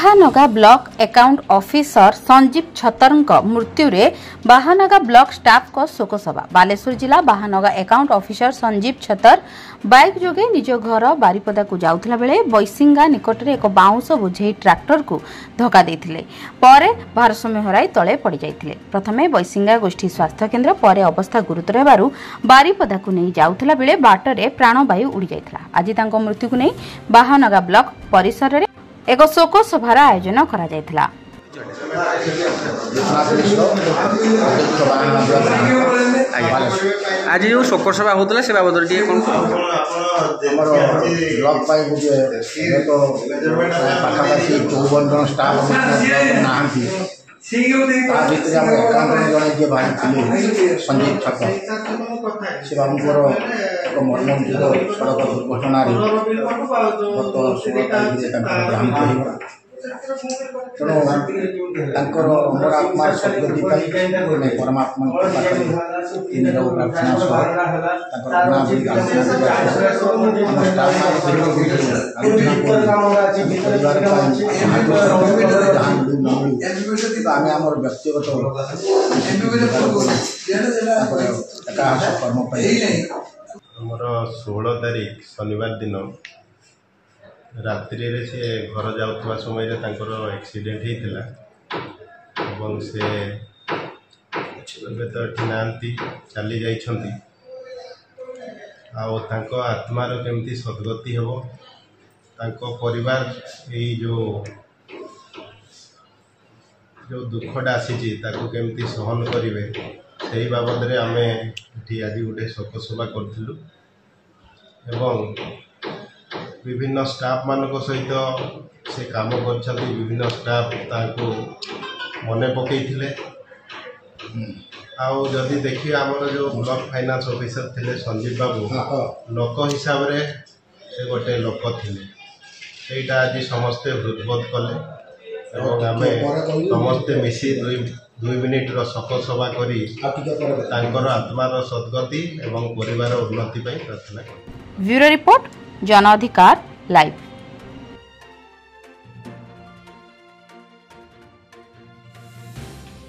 Bahanaga block account officer Sanjeev Chhatar मृत्यु रे Bahanaga block staff को शोकसभा। बालेश्वर जिला Bahanaga account officer Sanjeev Chhatar bike जोगे निज घर बारिपदा को जाउथला बेले बैसिंगा निकट में एक बाउंस बोझे ट्रैक्टर को धक्का देथिले। परे भारसाम्य हराई तले पड़ जाइथिले। प्रथमे बैसिंगा गोष्ठी स्वास्थ्य केन्द्र परे अवस्था गुरुतर हेबारु बारिपदा को नहीं जाउथला बेले बाटरे प्राणवायु उड़ी जाइथिला। आज तांको मृत्यु को नहीं बाहानगा ब्लॉक परिसर रे एक शोक सभार आयोजन करा जायथिला। आज जो शोक सभा होता से बाबद ब्लॉक पाखापाखि 54 जन स्टाफ नहांती जड़े बाहर संजीव छतर से बाबूर एक मर्मंतित सड़क दुर्घटना गत 16 तारीख देहांत तेणु अमर आत्मा सदगति परमात्मा प्रार्थना आम व्यक्तिगत कर्म आमर 16 तारीख शनिवार दिन रात्रि रे से घर जाउथबा समय रे तांकर एक्सीडेंट हेतिला एवं से तो नांती चली जाइछंती आ तांको आत्मार केमती सद्गति हेबो तांको परिवार एई जो दुखटा आसी ताको केमती सहन करिवे सेही बाबद रे आमे एठी आज गोटे शोक सभा करथिलु एवं विभिन्न स्टाफ मान सहित से काम कर विभिन्न स्टाफ ताको मने पकईथिले आउ जदि देखिए आमर जो ब्लॉक फाइनेंस ऑफिसर थिले संजीव बाबू लोक हिसाब रे से गोटे लोक थिले सेटा आज समस्ते हृदबोध कले एवं आमे समस्ते मिसी 2 मिनिट शोक सभा करी तांकर आत्मार सद्गति एवं परिवार उन्नति प्रार्थना। ब्यूरो रिपोर्ट जन अधिकार लाइव।